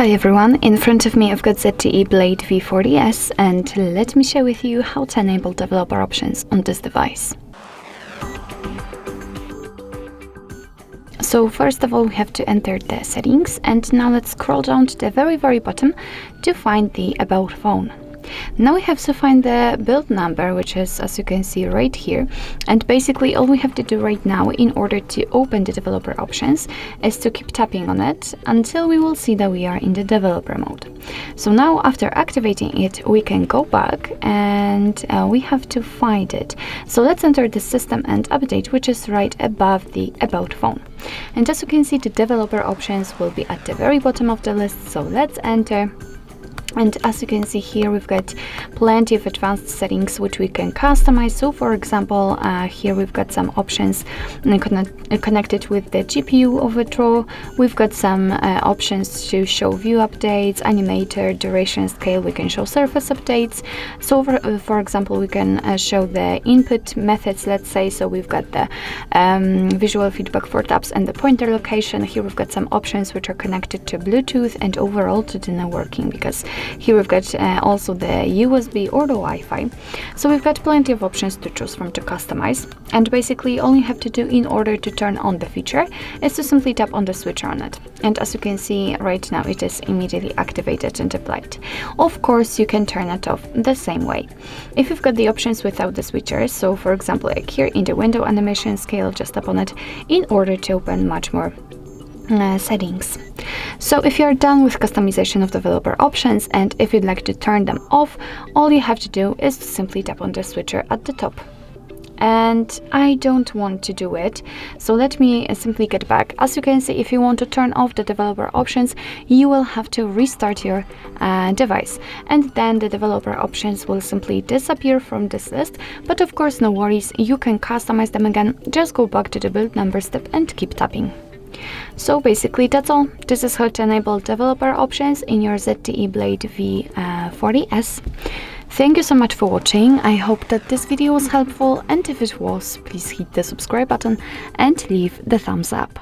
Hi everyone, in front of me I've got ZTE Blade V40s and let me share with you how to enable developer options on this device. So first of all we have to enter the settings, and now let's scroll down to the very bottom to find the About phone. Now we have to find the build number, which is, as you can see right here, and basically all we have to do right now in order to open the developer options is to keep tapping on it until we will see that we are in the developer mode. So now after activating it we can go back and we have to find it. So let's enter the system and update, which is right above the About phone. And as you can see, the developer options will be at the very bottom of the list, so let's enter. And as you can see here, we've got plenty of advanced settings which we can customize. So for example, here we've got some options connected with the GPU overdraw. We've got some options to show view updates, animator, duration, scale. We can show surface updates. So for example, we can show the input methods, let's say. So we've got the visual feedback for taps and the pointer location. Here we've got some options which are connected to Bluetooth and overall to the networking, because here we've got also the USB or the Wi-Fi. So we've got plenty of options to choose from to customize, and basically all you have to do in order to turn on the feature is to simply tap on the switcher on it. And as you can see right now, it is immediately activated and applied. Of course, you can turn it off the same way. If you've got the options without the switcher, so for example like here in the window animation scale, just tap on it in order to open much more settings. So if you're done with customization of developer options and if you'd like to turn them off, all you have to do is to simply tap on the switcher at the top. And I don't want to do it, so let me simply get back. As you can see, if you want to turn off the developer options, you will have to restart your device, and then the developer options will simply disappear from this list. But of course, no worries, you can customize them again. Just go back to the build number step and keep tapping. So basically that's all. This is how to enable developer options in your ZTE Blade V40s. Thank you so much for watching. I hope that this video was helpful, and if it was, please hit the subscribe button and leave the thumbs up.